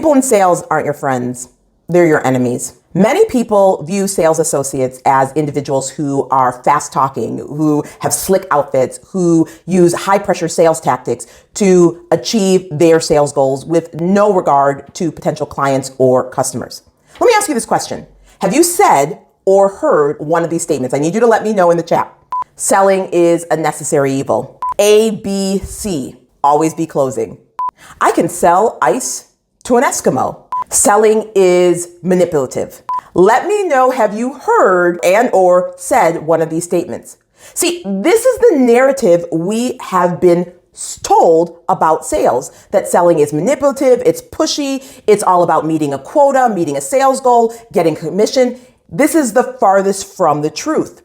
People in sales aren't your friends. They're your enemies. Many people view sales associates as individuals who are fast talking, who have slick outfits, who use high pressure sales tactics to achieve their sales goals with no regard to potential clients or customers. Let me ask you this question. Have you said or heard one of these statements? I need you to let me know in the chat. Selling is a necessary evil. A, B, C, always be closing. I can sell ice to an Eskimo. Selling is manipulative. Let me know, have you heard and or said one of these statements? See, this is the narrative we have been told about sales, that selling is manipulative, it's pushy, it's all about meeting a quota, meeting a sales goal, getting commission. This is the farthest from the truth.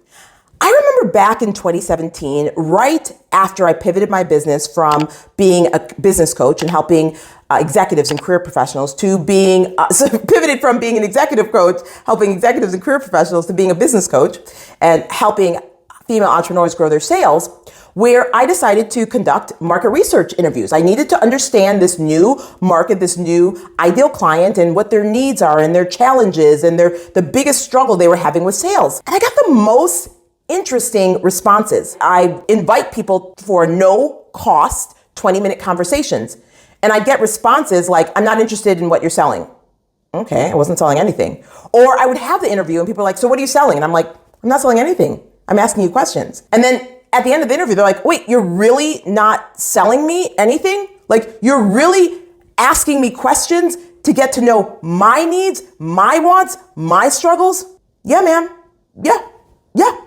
I remember back in 2017, right after I pivoted my business from being a business coach and helping executives and career professionals to being, pivoted from being an executive coach, helping executives and career professionals to being a business coach and helping female entrepreneurs grow their sales, where I decided to conduct market research interviews. I needed to understand this new market, this new ideal client and what their needs are and their challenges and the biggest struggle they were having with sales. And I got the most interesting responses. I invite people for no cost 20-minute conversations. And I get responses like, I'm not interested in what you're selling. Okay, I wasn't selling anything. Or I would have the interview and people are like, so what are you selling? And I'm like, I'm not selling anything. I'm asking you questions. And then at the end of the interview, they're like, wait, you're really not selling me anything? Like, you're really asking me questions to get to know my needs, my wants, my struggles? Yeah, ma'am. Yeah.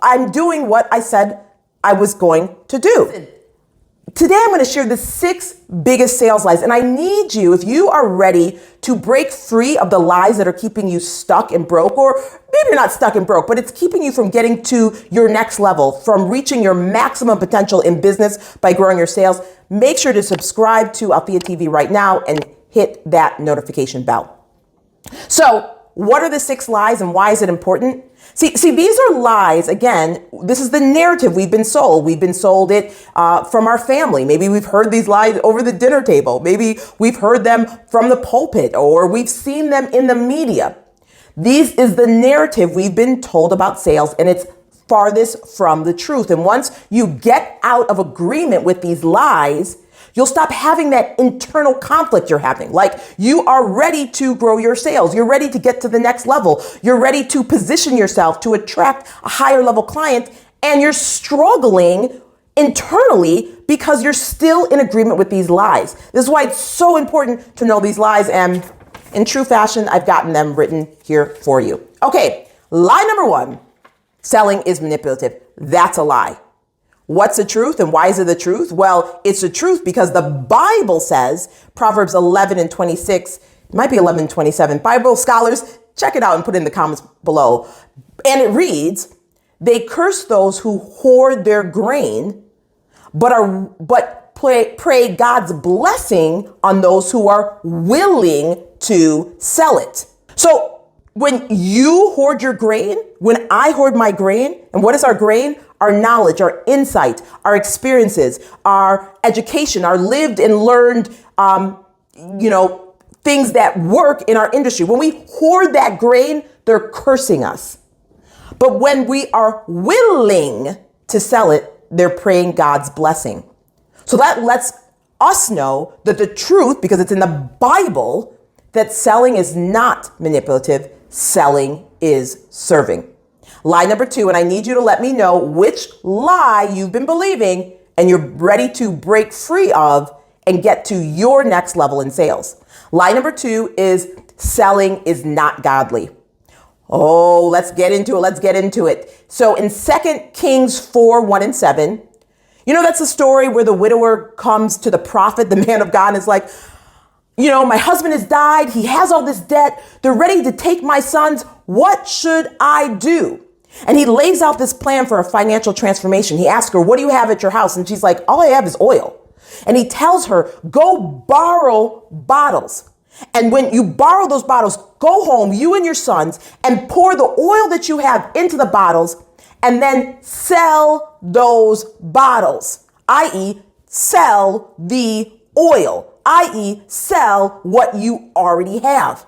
I'm doing what I said I was going to do. Today, I'm going to share the 6 biggest sales lies. And I need you, if you are ready to break free of the lies that are keeping you stuck and broke, or maybe you're not stuck and broke, but it's keeping you from getting to your next level, from reaching your maximum potential in business by growing your sales, make sure to subscribe to Althea TV right now and hit that notification bell. So, what are the 6 lies and why is it important? See, these are lies. Again, this is the narrative we've been sold. We've been sold it from our family. Maybe we've heard these lies over the dinner table. Maybe we've heard them from the pulpit, or we've seen them in the media. This is the narrative we've been told about sales, and it's farthest from the truth. And once you get out of agreement with these lies, you'll stop having that internal conflict you're having. Like, you are ready to grow your sales. You're ready to get to the next level. You're ready to position yourself to attract a higher level client, and you're struggling internally because you're still in agreement with these lies. This is why it's so important to know these lies, and in true fashion, I've gotten them written here for you. Okay, lie number 1, selling is manipulative. That's a lie. What's the truth and why is it the truth? Well, it's the truth because the Bible says, Proverbs 11:26, it might be 11:27. Bible scholars, check it out and put it in the comments below. And it reads, they curse those who hoard their grain, but pray God's blessing on those who are willing to sell it. So when you hoard your grain, when I hoard my grain, and what is our grain? Our knowledge, our insight, our experiences, our education, our lived and learned, things that work in our industry. When we hoard that grain, they're cursing us. But when we are willing to sell it, they're praying God's blessing. So that lets us know that the truth, because it's in the Bible, that selling is not manipulative, selling is serving. Lie number 2, and I need you to let me know which lie you've been believing and you're ready to break free of and get to your next level in sales. Lie number 2 is selling is not godly. Oh, let's get into it. So in 2 Kings 4:1-7, that's the story where the widower comes to the prophet, the man of God, and is like, my husband has died. He has all this debt. They're ready to take my sons. What should I do? And he lays out this plan for a financial transformation. He asks her, what do you have at your house? And she's like, all I have is oil. And he tells her, go borrow bottles. And when you borrow those bottles, go home, you and your sons, and pour the oil that you have into the bottles, and then sell those bottles, i.e., sell the oil. i.e., sell what you already have.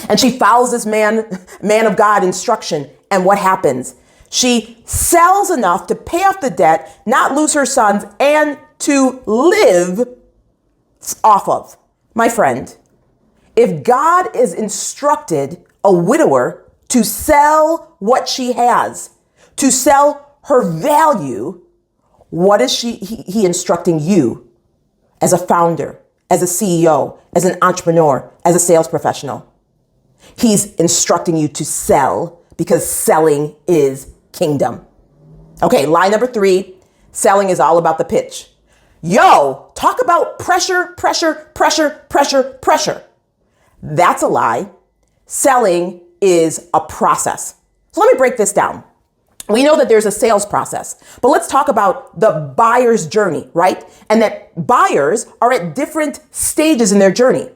And she follows this man of God instruction. And what happens? She sells enough to pay off the debt, not lose her sons, and to live off of. My friend, if God is instructed a widower to sell what she has, to sell her value, what is he instructing you as a founder, as a CEO, as an entrepreneur, as a sales professional? He's instructing you to sell because selling is kingdom. Okay, lie number 3, selling is all about the pitch. Yo, talk about pressure, pressure, pressure, pressure, pressure. That's a lie. Selling is a process. So let me break this down. We know that there's a sales process, but let's talk about the buyer's journey, right? And that buyers are at different stages in their journey.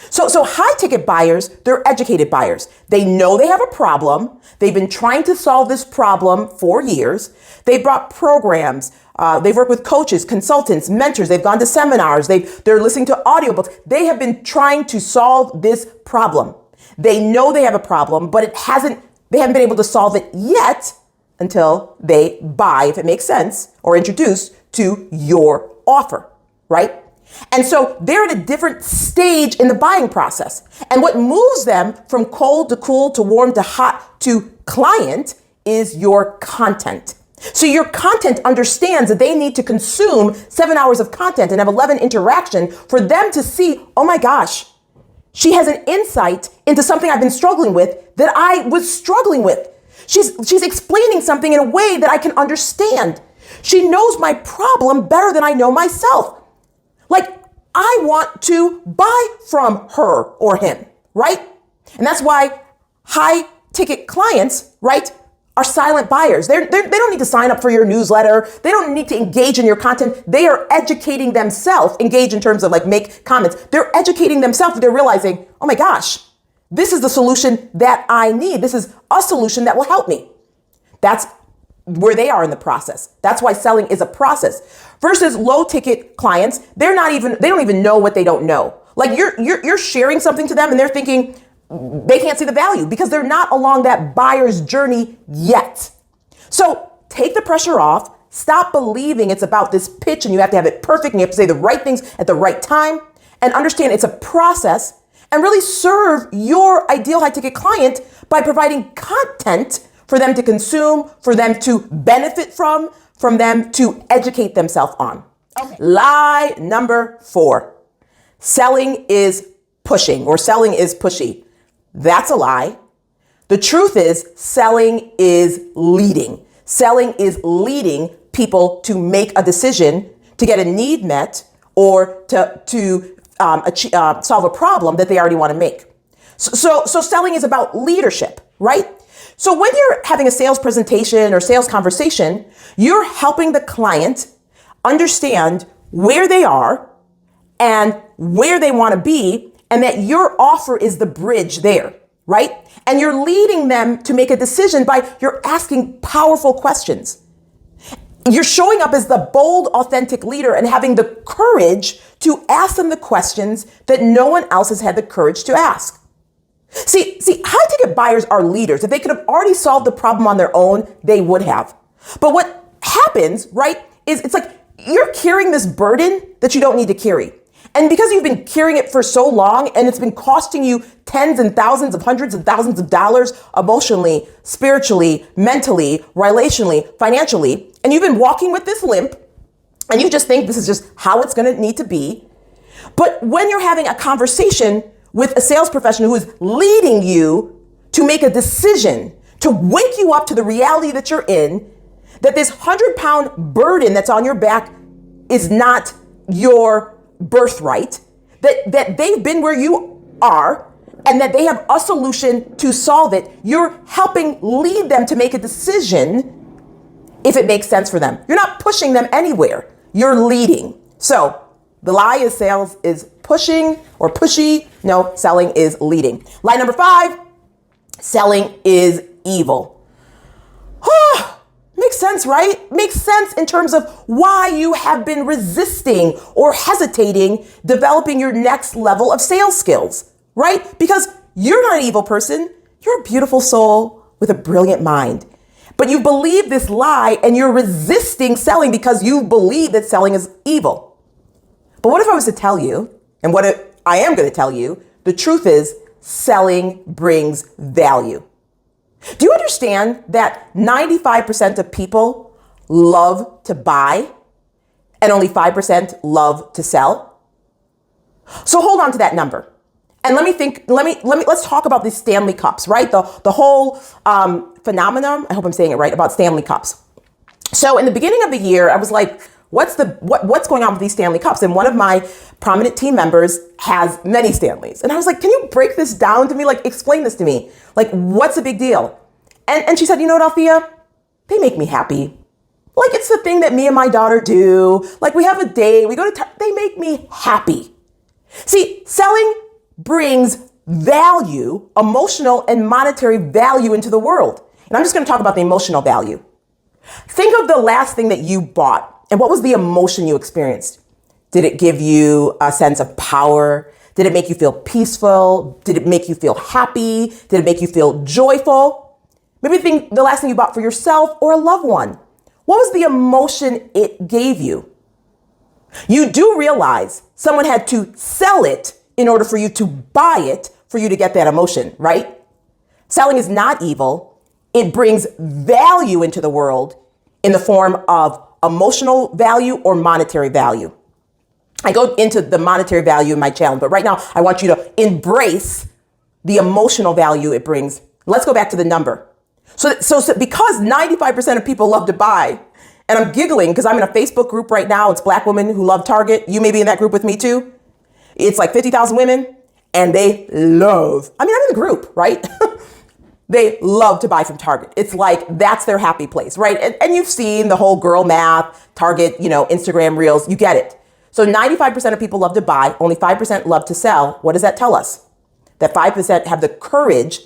So high ticket buyers, they're educated buyers. They know they have a problem. They've been trying to solve this problem for years. They brought programs. They've worked with coaches, consultants, mentors. They've gone to seminars. They're listening to audiobooks. They have been trying to solve this problem. They know they have a problem, but they haven't been able to solve it yet until they buy, if it makes sense, or introduce to your offer, right? And so they're at a different stage in the buying process. And what moves them from cold to cool to warm to hot to client is your content. So your content understands that they need to consume 7 hours of content and have 11 interaction for them to see, oh my gosh, she has an insight into something I've been struggling with that I was struggling with. She's explaining something in a way that I can understand. She knows my problem better than I know myself. Like, I want to buy from her or him, right? And that's why high ticket clients, right, are silent buyers. They don't need to sign up for your newsletter. They don't need to engage in your content. They are educating themselves, engage in terms of like make comments. They're educating themselves. They're realizing, oh my gosh, this is the solution that I need. This is a solution that will help me. That's where they are in the process. That's why selling is a process. Versus low ticket clients, they don't even know what they don't know. Like you're sharing something to them and they're thinking they can't see the value because they're not along that buyer's journey yet. So take the pressure off. Stop believing it's about this pitch and you have to have it perfect and you have to say the right things at the right time, and understand it's a process, and really serve your ideal high ticket client by providing content for them to consume, for them to benefit from them to educate themselves on. Okay. Lie number 4. Selling is pushing, or selling is pushy. That's a lie. The truth is selling is leading. Selling is leading people to make a decision to get a need met or to solve a problem that they already want to make. So selling is about leadership, right? So when you're having a sales presentation or sales conversation, you're helping the client understand where they are and where they want to be, and that your offer is the bridge there, right? And you're leading them to make a decision by you're asking powerful questions. You're showing up as the bold, authentic leader and having the courage to ask them the questions that no one else has had the courage to ask. See, high ticket buyers are leaders. If they could have already solved the problem on their own, they would have. But what happens, right, is it's like you're carrying this burden that you don't need to carry. And because you've been carrying it for so long and it's been costing you tens and thousands of hundreds of thousands of dollars emotionally, spiritually, mentally, relationally, financially, and you've been walking with this limp and you just think this is just how it's going to need to be. But when you're having a conversation with a sales professional who is leading you to make a decision, to wake you up to the reality that you're in, that this 100-pound burden that's on your back is not your birthright, that they've been where you are, and that they have a solution to solve it. You're helping lead them to make a decision if it makes sense for them. You're not pushing them anywhere. You're leading. So the lie is sales is pushing or pushy. No, selling is leading. Lie number 5, selling is evil. Makes sense, right? Makes sense in terms of why you have been resisting or hesitating developing your next level of sales skills, right? Because you're not an evil person. You're a beautiful soul with a brilliant mind. But you believe this lie and you're resisting selling because you believe that selling is evil. But what if I was to tell you, and what if I am going to tell you, the truth is selling brings value. Do you understand that 95% of people love to buy and only 5% love to sell? So hold on to that number. And let's talk about these Stanley Cups, right? The whole phenomenon, I hope I'm saying it right, about Stanley Cups. So in the beginning of the year, I was like, what's going on with these Stanley Cups? And one of my prominent team members has many Stanleys. And I was like, can you break this down to me? Like, explain this to me. Like, what's the big deal? And she said, you know what, Althea? They make me happy. Like, it's the thing that me and my daughter do. Like, we have a date, we go to, they make me happy. See, selling brings value, emotional and monetary value into the world. And I'm just going to talk about the emotional value. Think of the last thing that you bought and what was the emotion you experienced? Did it give you a sense of power? Did it make you feel peaceful? Did it make you feel happy? Did it make you feel joyful? Maybe the last thing you bought for yourself or a loved one. What was the emotion it gave you? You do realize someone had to sell it in order for you to buy it, for you to get that emotion, right? Selling is not evil. It brings value into the world in the form of emotional value or monetary value. I go into the monetary value in my challenge, but right now I want you to embrace the emotional value it brings. Let's go back to the number. So because 95% of people love to buy, and I'm giggling because I'm in a Facebook group right now. It's Black women who love Target. You may be in that group with me too. It's like 50,000 women and they love, I'm in the group, right? They love to buy from Target. It's like, that's their happy place, right? And you've seen the whole girl math, Target, Instagram reels, you get it. So 95% of people love to buy, only 5% love to sell. What does that tell us? That 5% have the courage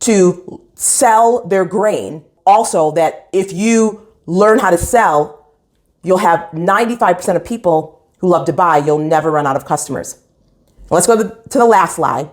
to sell their grain. Also, that if you learn how to sell, you'll have 95% of people who love to buy. You'll never run out of customers. Let's go to the last lie.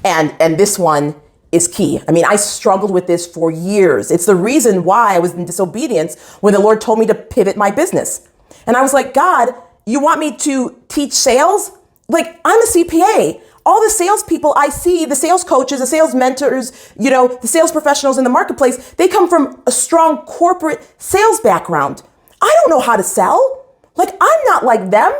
And this one is key. I struggled with this for years. It's the reason why I was in disobedience when the Lord told me to pivot my business. And I was like, God, you want me to teach sales? Like, I'm a CPA. All the salespeople I see, the sales coaches, the sales mentors, the sales professionals in the marketplace, they come from a strong corporate sales background. I don't know how to sell. Like, I'm not like them.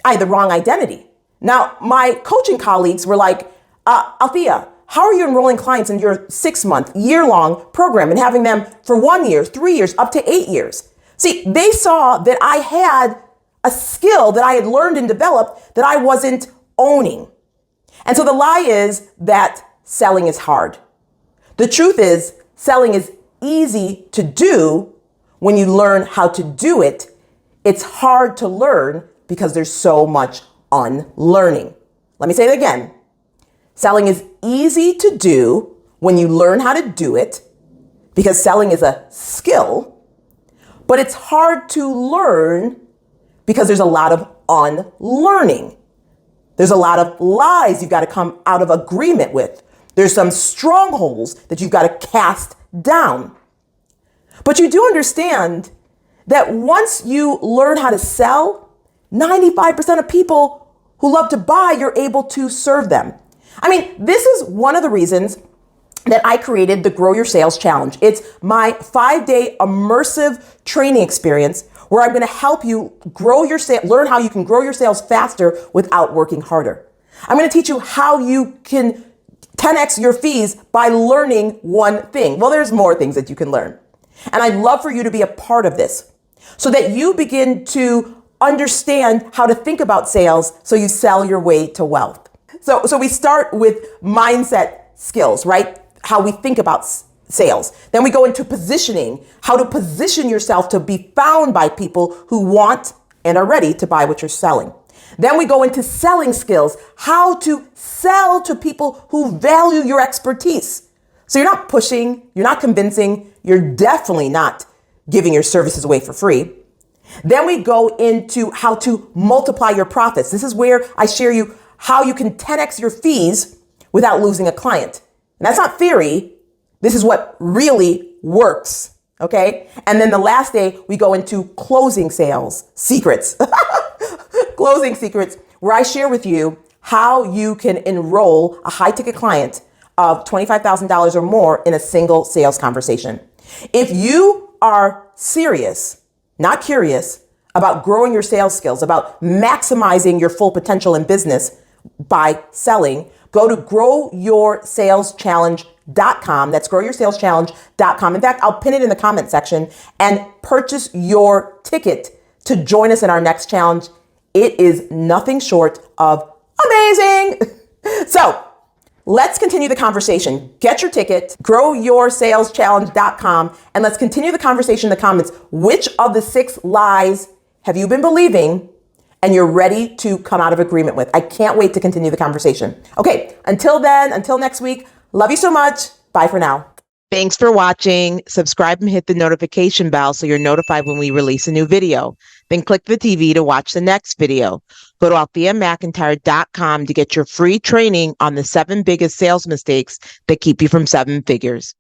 I had the wrong identity. Now, my coaching colleagues were like, Althea, how are you enrolling clients in your 6-month, year-long program and having them for 1 year, 3 years, up to 8 years? See, they saw that I had a skill that I had learned and developed that I wasn't owning. And so the lie is that selling is hard. The truth is, selling is easy to do when you learn how to do it. It's hard to learn because there's so much unlearning. Let me say it again. Selling is easy to do when you learn how to do it because selling is a skill, but it's hard to learn because there's a lot of unlearning. There's a lot of lies you've got to come out of agreement with. There's some strongholds that you've got to cast down. But you do understand that once you learn how to sell, 95% of people who love to buy, you're able to serve them. This is one of the reasons that I created the Grow Your Sales Challenge. It's my 5-day immersive training experience where I'm going to help you grow your sales, learn how you can grow your sales faster without working harder. I'm going to teach you how you can 10x your fees by learning one thing. Well, there's more things that you can learn. And I'd love for you to be a part of this so that you begin to understand how to think about sales so you sell your way to wealth. So we start with mindset skills, right? How we think about sales. Then we go into positioning, how to position yourself to be found by people who want and are ready to buy what you're selling. Then we go into selling skills, how to sell to people who value your expertise. So you're not pushing, you're not convincing, you're definitely not giving your services away for free. Then we go into how to multiply your profits. This is where I share you how you can 10x your fees without losing a client. And that's not theory. This is what really works. Okay. And then the last day we go into closing sales secrets, closing secrets, where I share with you how you can enroll a high ticket client of $25,000 or more in a single sales conversation. If you are serious, not curious, about growing your sales skills, about maximizing your full potential in business by selling, go to growyoursalschallenge.com. That's growyoursalschallenge.com. In fact, I'll pin it in the comment section and purchase your ticket to join us in our next challenge. It is nothing short of amazing. So let's continue the conversation. Get your ticket, growyoursalschallenge.com, and let's continue the conversation in the comments. Which of the 6 lies have you been believing and you're ready to come out of agreement with? I can't wait to continue the conversation. Okay, until then, until next week, love you so much. Bye for now. Thanks for watching. Subscribe and hit the notification bell so you're notified when we release a new video. Then click the TV to watch the next video. Go to altheamcintyre.com to get your free training on the 7 biggest sales mistakes that keep you from 7 figures.